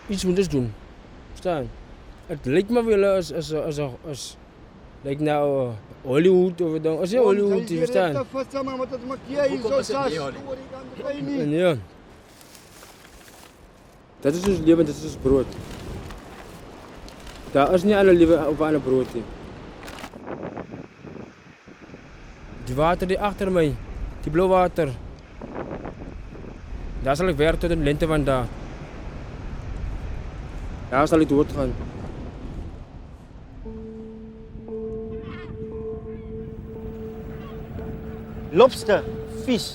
iets moet doen. Verstaan? Het lijkt me wel als lijkt nou Hollywood of dan. Als je Hollywood, verstaan? Ja. Dat is ons leven, dat is ons brood. Daar is niet alle leven op alle brood. Die water die achter mij, die blauw water. Daar zal ik werken tot de lente van daar. Daar zal ik doodgaan. Lobster, fish.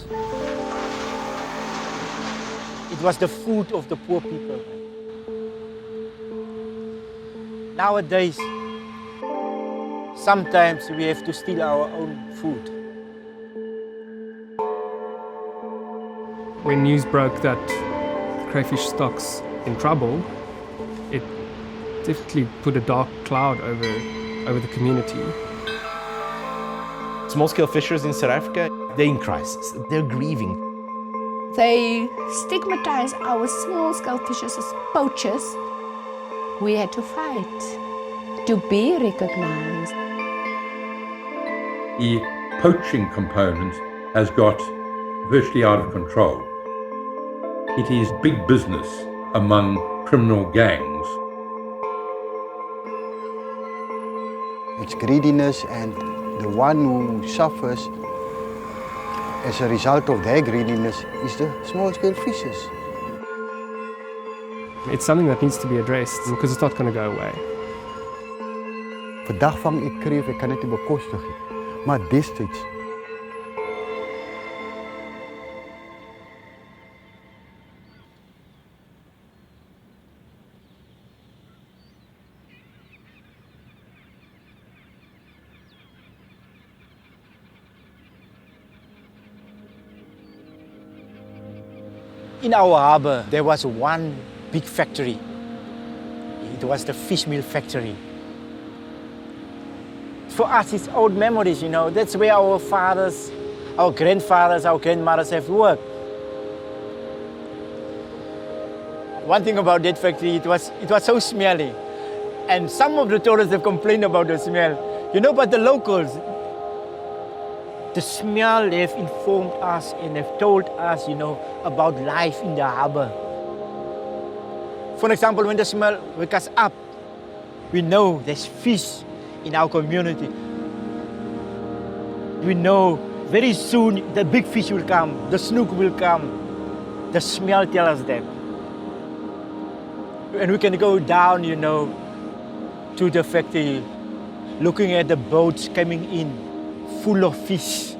It was the food of the poor people. Nowadays, sometimes we have to steal our own food. When news broke that crayfish stock's in trouble, it definitely put a dark cloud over the community. Small-scale fishers in South Africa, they're in crisis, they're grieving. They stigmatize our small-scale fishers as poachers. We had to fight to be recognized. The poaching component has got virtually out of control. It is big business among criminal gangs. It's greediness, and the one who suffers as a result of their greediness is the small-scale fishers. It's something that needs to be addressed because it's not going to go away. Vandag vang ek kreef, ek kan dit nie bekostig nie. Maar destyds In our harbour, there was one big factory. It was the fish meal factory. For us, it's old memories, you know. That's where our fathers, our grandfathers, our grandmothers have worked. One thing about that factory, it was so smelly. And some of the tourists have complained about the smell. You know, but the locals, the smell, they've informed us and have told us, you know, about life in the harbour. For example, when the smell wakes us up, we know there's fish in our community. We know very soon the big fish will come, the snook will come. The smell tells us that. And we can go down, you know, to the factory, looking at the boats coming in, full of fish.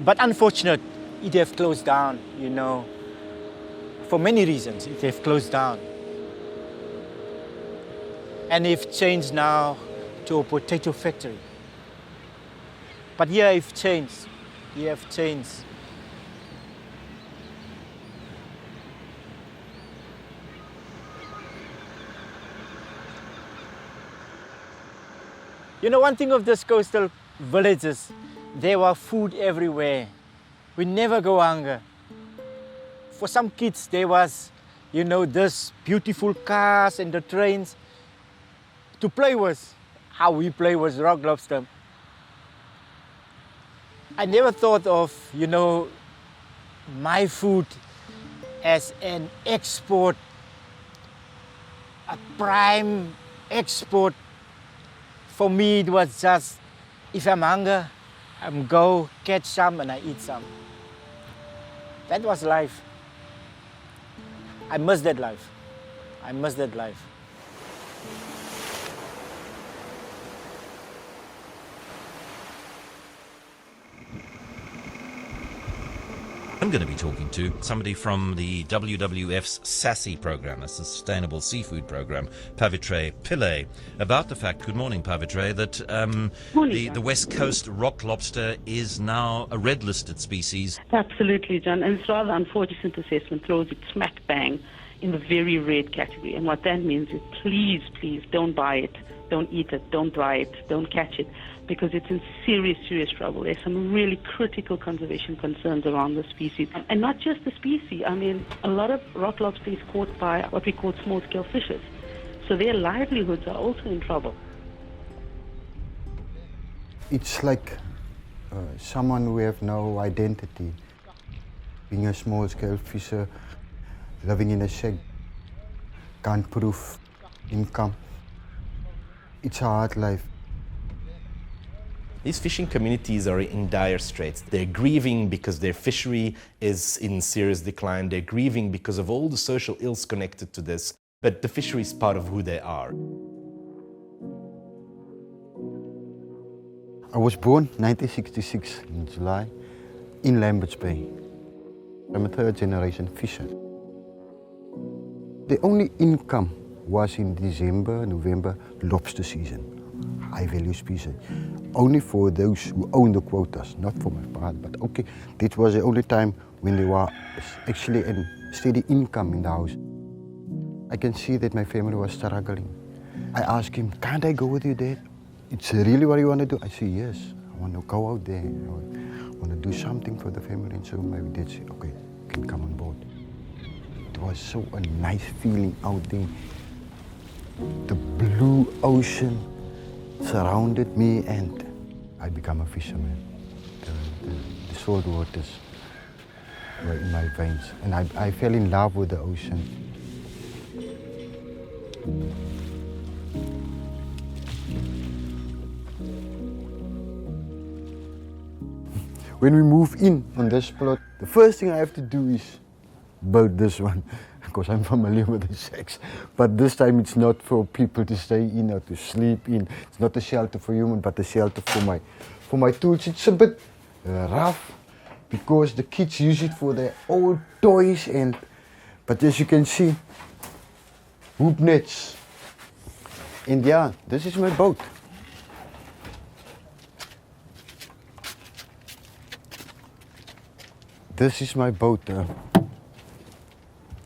But unfortunately, it have closed down, you know. For many reasons, it have closed down. And they've changed now to a potato factory. But here have changed. Here have changed. You know, one thing of these coastal villages, there was food everywhere. We never go hungry. For some kids, there was, you know, this beautiful cars and the trains to play with. How we play with rock lobster. I never thought of, you know, my food as an export, a prime export. For me, it was just, if I'm hungry, I'm go catch some and I eat some. That was life. I miss that life. I miss that life. I'm going to be talking to somebody from the WWF's SASSI program, a Sustainable Seafood Program, Pavitre Pillay, about the fact, good morning Pavitre, that the West Coast rock lobster is now a red-listed species. Absolutely, John, and it's rather unfortunate assessment throws it smack bang in the very red category. And what that means is please, please don't buy it, don't eat it, don't dry it, don't catch it, because it's in serious, serious trouble. There's some really critical conservation concerns around the species. And not just the species. I mean, a lot of rock lobster is caught by what we call small-scale fishers. So their livelihoods are also in trouble. It's like someone who have no identity. Being a small-scale fisher, living in a shack, can't prove income. It's a hard life. These fishing communities are in dire straits. They're grieving because their fishery is in serious decline. They're grieving because of all the social ills connected to this. But the fishery is part of who they are. I was born 1966 in July in Lambert's Bay. I'm a third-generation fisher. The only income was in December, November, lobster season, high-value species. Only for those who own the quotas, not for my father, but okay, that was the only time when there was actually a steady income in the house. I can see that my family was struggling. I asked him, can't I go with you, Dad? It's really what you want to do? I said, yes, I want to go out there. I want to do something for the family. And so my dad said, okay, you can come on board. It was so a nice feeling out there. The blue ocean surrounded me and I became a fisherman. The salt waters were in my veins and I fell in love with the ocean. When we move in on this plot, the first thing I have to do is build this one, because I'm familiar with the shacks. But this time it's not for people to stay in or to sleep in. It's not a shelter for humans, but a shelter for my tools. It's a bit rough because the kids use it for their old toys, but as you can see, hoop nets. And yeah, this is my boat. This is my boat,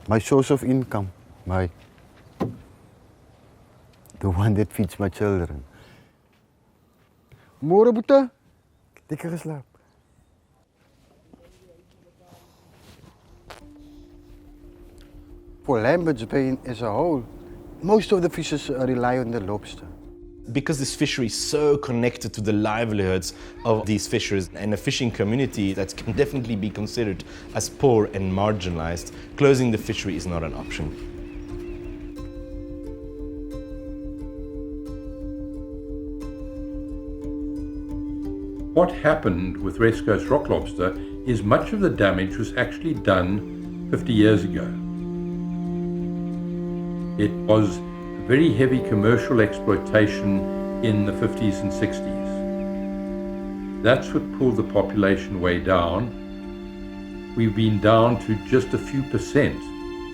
my source of income, the one that feeds my children. Môre boete, lekker geslaap. For Lambert's Bay as a whole, most of the fishers rely on the lobster. Because this fishery is so connected to the livelihoods of these fishers and a fishing community that can definitely be considered as poor and marginalized, closing the fishery is not an option. What happened with West Coast rock lobster is much of the damage was actually done 50 years ago. It was very heavy commercial exploitation in the 50s and 60s. That's what pulled the population way down. We've been down to just a few percent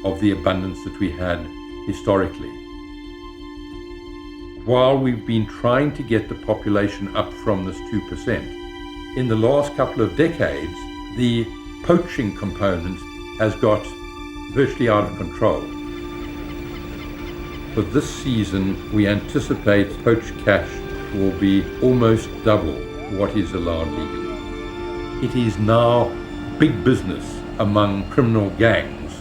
of the abundance that we had historically. While we've been trying to get the population up from this 2%, in the last couple of decades, the poaching component has got virtually out of control. For this season, we anticipate poached catch will be almost double what is allowed legally. It is now big business among criminal gangs.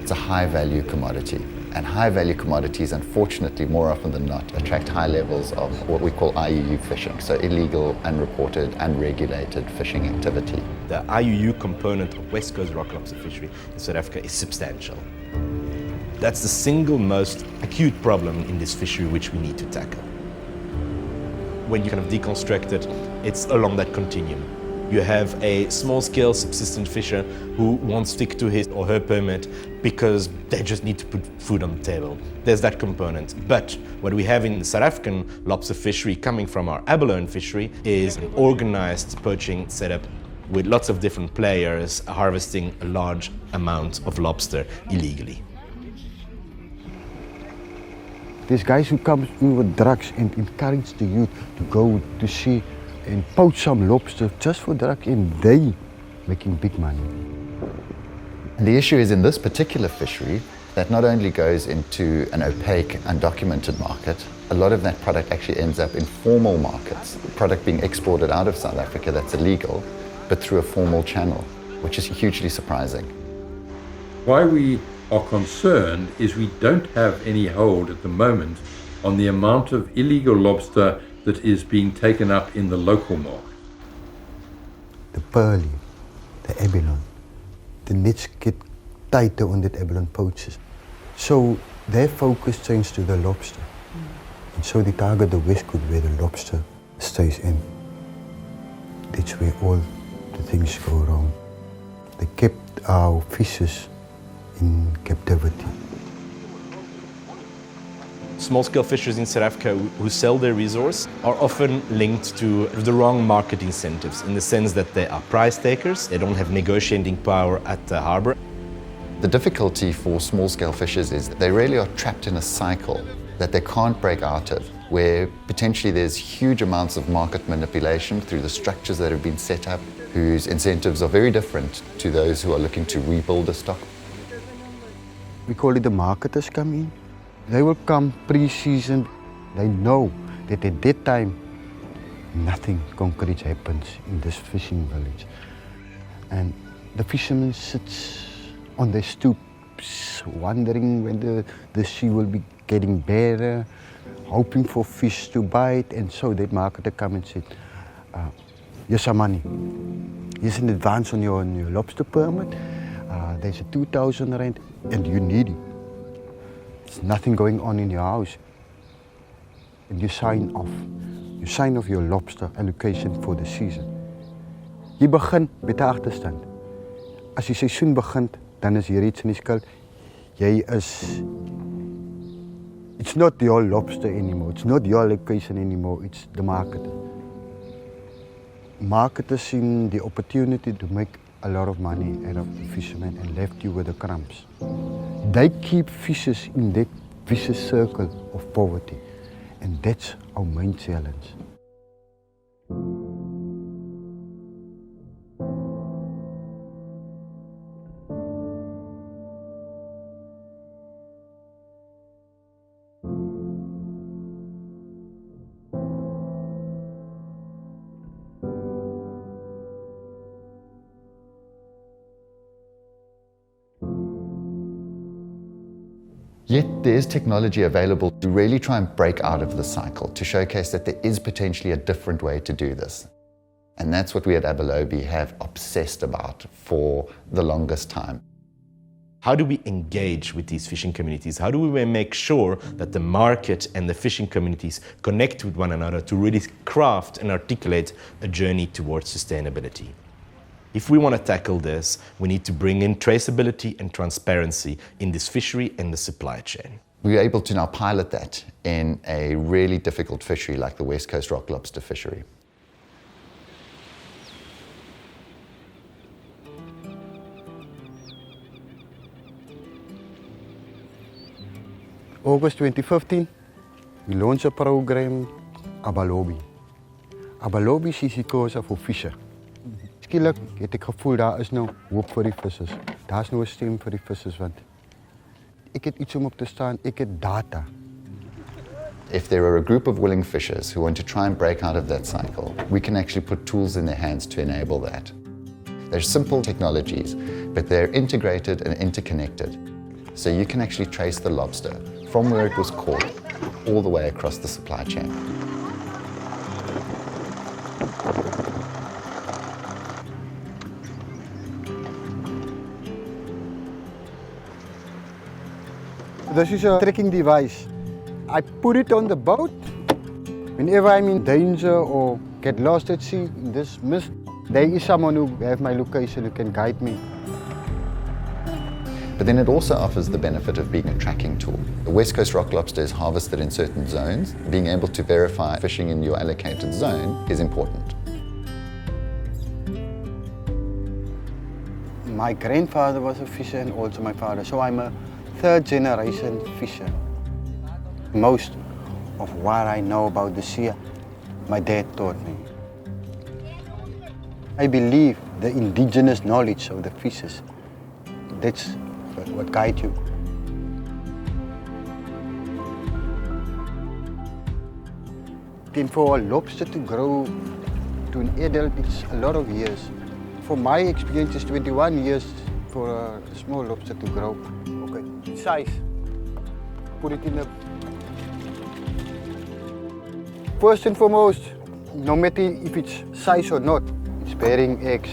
It's a high-value commodity, and high-value commodities, unfortunately, more often than not, attract high levels of what we call IUU fishing, so illegal, unreported, unregulated fishing activity. The IUU component of West Coast rock lobster fishery in South Africa is substantial. That's the single most acute problem in this fishery which we need to tackle. When you kind of deconstruct it, it's along that continuum. You have a small-scale subsistence fisher who won't stick to his or her permit because they just need to put food on the table. There's that component. But what we have in the South African lobster fishery coming from our Abalobi fishery is an organized poaching setup with lots of different players harvesting a large amount of lobster illegally. There's guys who come in with drugs and encourage the youth to go to sea and poach some lobster just for drugs, and they making big money. And the issue is in this particular fishery that not only goes into an opaque, undocumented market, a lot of that product actually ends up in formal markets, product being exported out of South Africa that's illegal, but through a formal channel, which is hugely surprising. Why we are concerned is we don't have any hold at the moment on the amount of illegal lobster that is being taken up in the local market. The pearly, the abalone, the nets get tighter on that abalone poaches. So their focus changed to the lobster. And so they target the West Coast where the lobster stays in. That's where all the things go wrong. They kept our fishes in captivity. Small-scale fishers in South Africa who sell their resource are often linked to the wrong market incentives in the sense that they are price takers, they don't have negotiating power at the harbour. The difficulty for small-scale fishers is that they really are trapped in a cycle that they can't break out of, where potentially there's huge amounts of market manipulation through the structures that have been set up, whose incentives are very different to those who are looking to rebuild a stock. We call it the marketers come in. They will come pre-season. They know that at that time, nothing concrete happens in this fishing village. And the fishermen sits on their stoops, wondering when the sea will be getting better, hoping for fish to bite. And so that marketer come and said, here's some money. Here's an advance on your lobster permit. There's a 2,000 rand and you need it. There's nothing going on in your house. And you sign off. You sign off your lobster allocation for the season. Jy begin met 'n agterstand. As die seisoen begin, dan is hier iets in die skuld. It's not your lobster anymore. It's not your allocation anymore. It's the market. Marketers seen the opportunity to make a lot of money out of the fishermen and left you with the crumbs. They keep fishes in that vicious circle of poverty, and that's our main challenge. Yet there is technology available to really try and break out of the cycle, to showcase that there is potentially a different way to do this. And that's what we at Abalobi have obsessed about for the longest time. How do we engage with these fishing communities? How do we make sure that the market and the fishing communities connect with one another to really craft and articulate a journey towards sustainability? If we want to tackle this, we need to bring in traceability and transparency in this fishery and the supply chain. We are able to now pilot that in a really difficult fishery like the West Coast rock lobster fishery. August 2015, we launched a program, Abalobi. Abalobi is die koers voor vissen. Skielik het ek gevoel daar is nou hoop vir die vissers. Daar's nou 'n stem vir die vissers want ek het iets om op te staan, ek het data. If there are a group of willing fishers who want to try and break out of that cycle, we can actually put tools in their hands to enable that. They're simple technologies, but they're integrated and interconnected. So you can actually trace the lobster from where it was caught all the way across the supply chain. This is a tracking device. I put it on the boat. Whenever I'm in danger or get lost at sea in this mist, there is someone who has my location who can guide me. But then it also offers the benefit of being a tracking tool. The West Coast rock lobster is harvested in certain zones. Being able to verify fishing in your allocated zone is important. My grandfather was a fisher and also my father, so I'm a third generation fisher. Most of what I know about the sea, my dad taught me. I believe the indigenous knowledge of the fishers, That's what guides you. Then for a lobster to grow to an adult, it's a lot of years. For my experience, it's 21 years for a small lobster to grow. Okay, size. Put it in the... First and foremost, no matter if it's size or not, it's bearing eggs.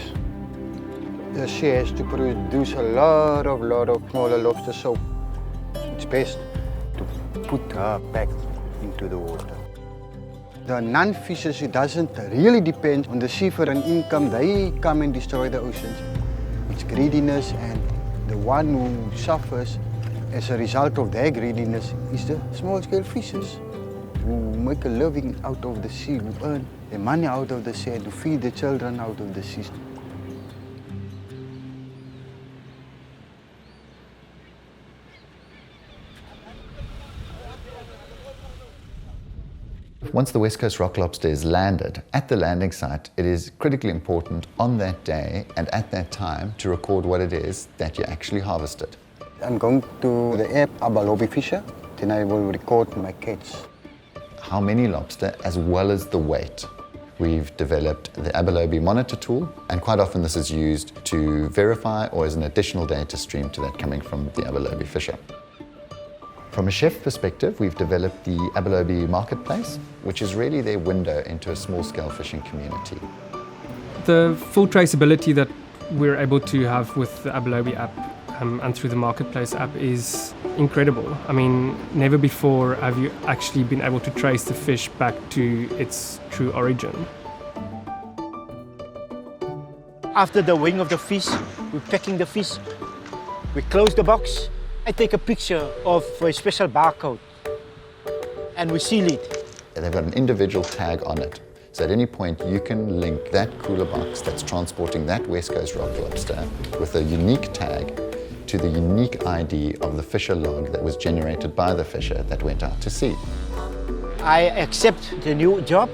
The shell has to produce a lot of smaller lobsters, so it's best to put her back into the water. The non-fishers, it doesn't really depend on the seafaring income. They come and destroy the oceans. It's greediness, and the one who suffers as a result of their greediness is the small-scale fishers who make a living out of the sea, who earn their money out of the sea, and to feed the children out of the sea. Once the West Coast rock lobster is landed, at the landing site, it is critically important on that day and at that time to record what it is that you actually harvested. I'm going to the app Abalobi Fisher, then I will record my catch. How many lobster as well as the weight. We've developed the Abalobi monitor tool, and quite often this is used to verify or as an additional data stream to that coming from the Abalobi fisher. From a chef perspective, we've developed the Abalobi marketplace, which is really their window into a small-scale fishing community. The full traceability that we're able to have with the Abalobi app and through the marketplace app is incredible. I mean, never before have you actually been able to trace the fish back to its true origin. After the weighing of the fish, we're packing the fish. We close the box. I take a picture of a special barcode and we seal it. They've got an individual tag on it. So at any point you can link that cooler box that's transporting that West Coast rock lobster with a unique tag to the unique ID of the fisher log that was generated by the fisher that went out to sea. I accept the new job.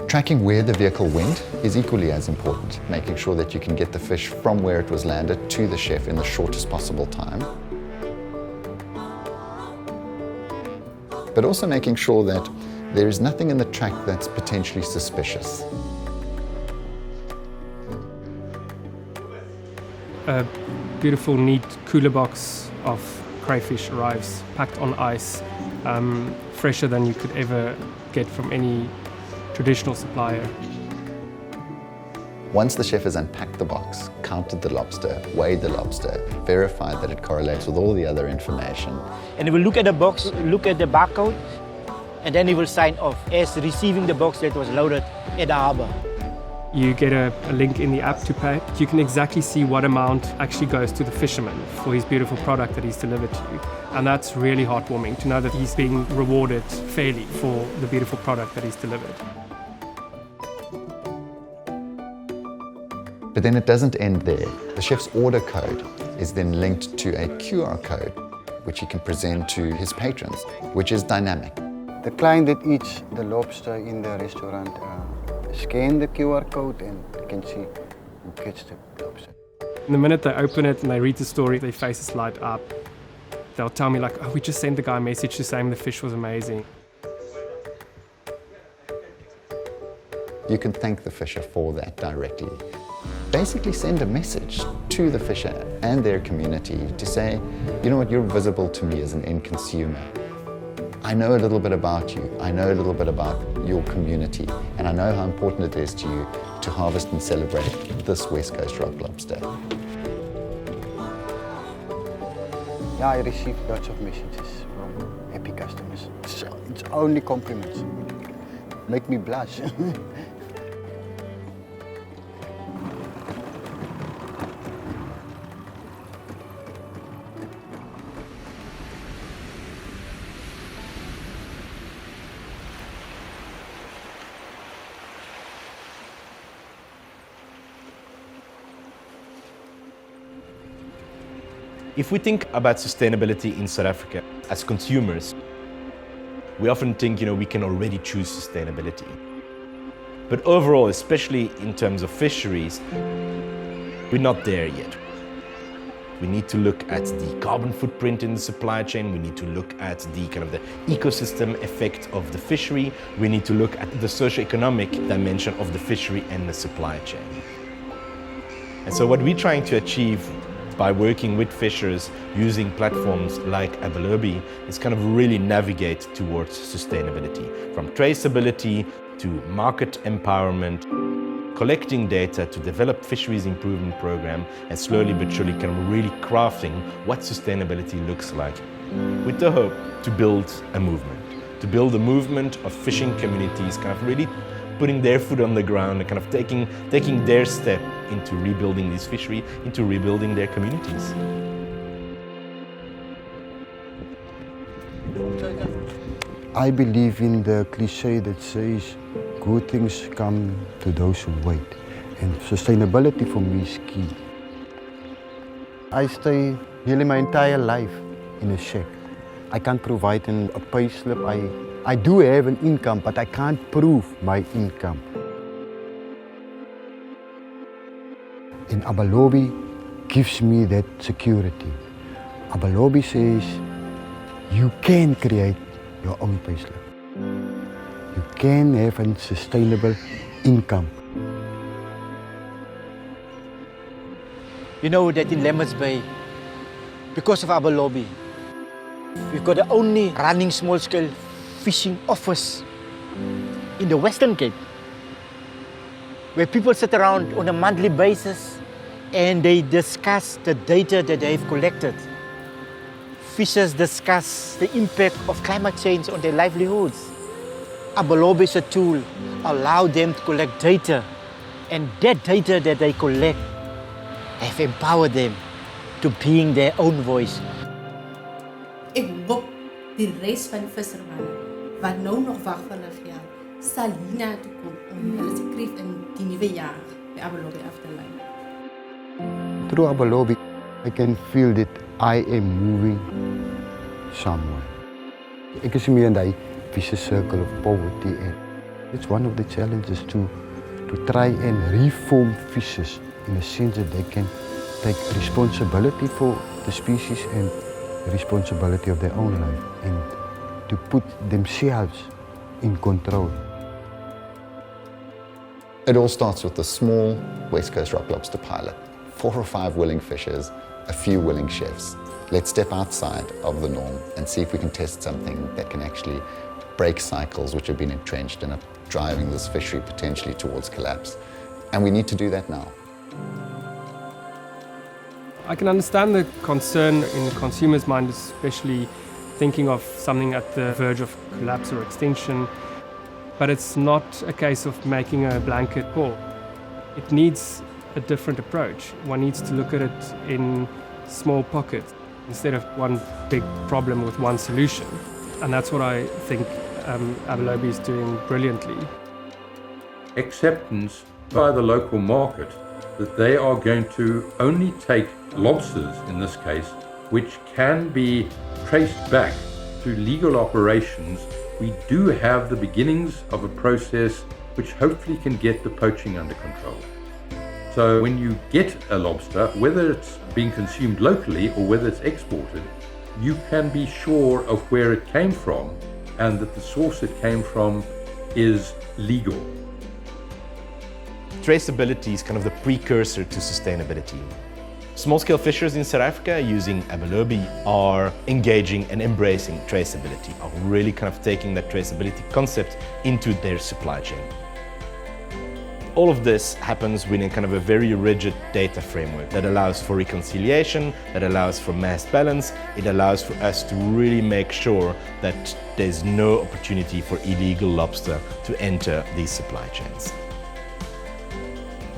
Tracking where the vehicle went is equally as important, making sure that you can get the fish from where it was landed to the chef in the shortest possible time. But also making sure that there is nothing in the track that's potentially suspicious. A beautiful, neat cooler box of crayfish arrives, packed on ice, fresher than you could ever get from any traditional supplier. Once the chef has unpacked the box, counted the lobster, weighed the lobster, verified that it correlates with all the other information. And he will look at the box, look at the barcode, and then he will sign off as receiving the box that was loaded at the harbour. You get a link in the app to pay. You can exactly see what amount actually goes to the fisherman for his beautiful product that he's delivered to you. And that's really heartwarming to know that he's being rewarded fairly for the beautiful product that he's delivered. But then it doesn't end there. The chef's order code is then linked to a QR code, which he can present to his patrons, which is dynamic. The client that eats the lobster in the restaurant scan the QR code and you can see who gets the lobster. The minute they open it and they read the story, their faces light up. They'll tell me like, oh, we just sent the guy a message to saying the fish was amazing. You can thank the fisher for that directly. Basically send a message to the fisher and their community to say, you know what, you're visible to me as an end consumer. I know a little bit about you, I know a little bit about your community, and I know how important it is to you to harvest and celebrate this West Coast rock lobster. Yeah, I receive lots of messages from happy customers. It's only compliments. Make me blush. If we think about sustainability in South Africa as consumers, we often think, we can already choose sustainability. But overall, especially in terms of fisheries, we're not there yet. We need to look at the carbon footprint in the supply chain. We need to look at the kind of the ecosystem effect of the fishery. We need to look at the socio-economic dimension of the fishery and the supply chain. And so what we're trying to achieve by working with fishers using platforms like Abalobi is kind of really navigate towards sustainability, from traceability to market empowerment, collecting data to develop fisheries improvement program, and slowly but surely kind of really crafting what sustainability looks like, with the hope to build a movement of fishing communities kind of really putting their foot on the ground and kind of taking their step into rebuilding this fishery, into rebuilding their communities. I believe in the cliche that says good things come to those who wait, and sustainability for me is key. I stay nearly my entire life in a shack. I can't provide a pay slip. I do have an income, but I can't prove my income. And Abalobi gives me that security. Abalobi says you can create your own pay slip. You can have a sustainable income. You know that in Lemons Bay, because of Abalobi, we've got the only running small-scale fishing office in the Western Cape, where people sit around on a monthly basis and they discuss the data that they've collected. Fishers discuss the impact of climate change on their livelihoods. Abalobi is a tool, allow them to collect data, and that data that they collect have empowered them to being their own voice. Ek hoop die res van die vissermanne wat nou nog wag vir hulle geld, sal hierna toe kom om hulle se kreef in die nuwe jaar by Abalobi af te lei. Through Abalobi, I can feel that I am moving somewhere. Ek is meer in die vicious circle of poverty, and it's one of the challenges to try and reform fishers in the sense that they can take responsibility for the species and responsibility of their own life, and to put themselves in control. It all starts with the small West Coast rock lobster pilot. 4 or 5 willing fishers, a few willing chefs. Let's step outside of the norm and see if we can test something that can actually break cycles which have been entrenched and are driving this fishery potentially towards collapse. And we need to do that now. I can understand the concern in the consumer's mind, especially thinking of something at the verge of collapse or extinction, but it's not a case of making a blanket call. It needs a different approach. One needs to look at it in small pockets instead of one big problem with one solution. And that's what I think Abalobi is doing brilliantly. Acceptance by the local market that they are going to only take lobsters, in this case, which can be traced back to legal operations. We do have the beginnings of a process which hopefully can get the poaching under control. So when you get a lobster, whether it's being consumed locally or whether it's exported, you can be sure of where it came from and that the source it came from is legal. Traceability is kind of the precursor to sustainability. Small-scale fishers in South Africa using Abalobi are engaging and embracing traceability, are really kind of taking that traceability concept into their supply chain. All of this happens within kind of a very rigid data framework that allows for reconciliation, that allows for mass balance. It allows for us to really make sure that there's no opportunity for illegal lobster to enter these supply chains.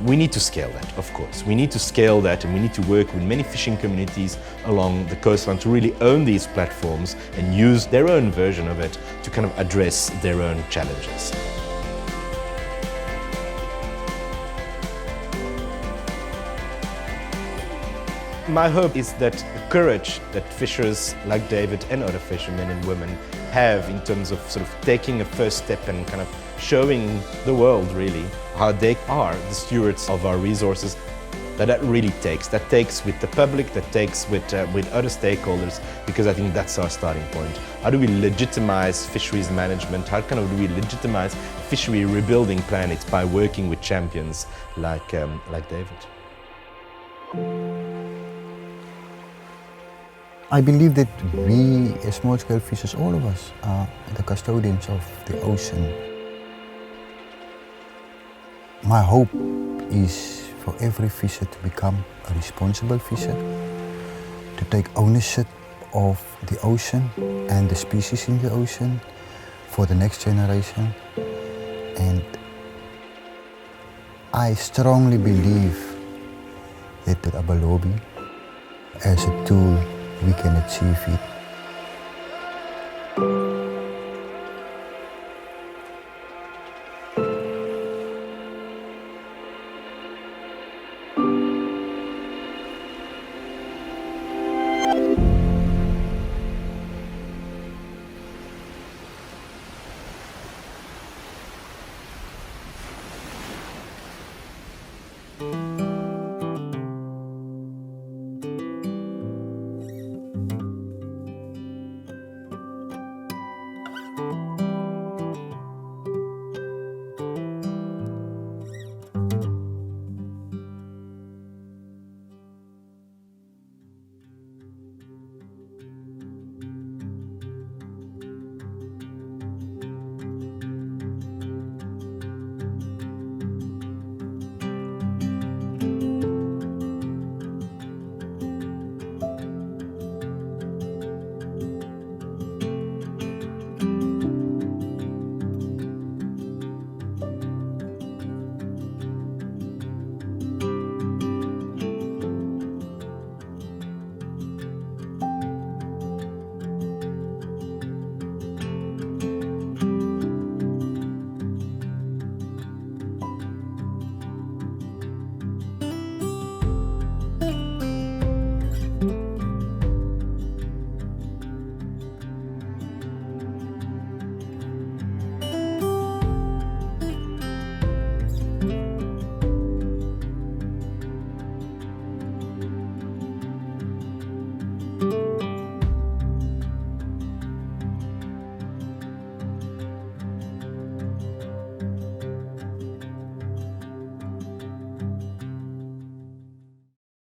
We need to scale that, of course. We need to scale that, and we need to work with many fishing communities along the coastline to really own these platforms and use their own version of it to kind of address their own challenges. My hope is that the courage that fishers like David and other fishermen and women have in terms of sort of taking a first step and kind of showing the world really how they are the stewards of our resources, that really takes. That takes with the public, that takes with other stakeholders, because I think that's our starting point. How do we legitimize fisheries management? How do we legitimize fishery rebuilding planets by working with champions like David? I believe that we, as small-scale fishers, all of us, are the custodians of the ocean. My hope is for every fisher to become a responsible fisher, to take ownership of the ocean and the species in the ocean for the next generation. And I strongly believe that Abalobi, as a tool, we can achieve it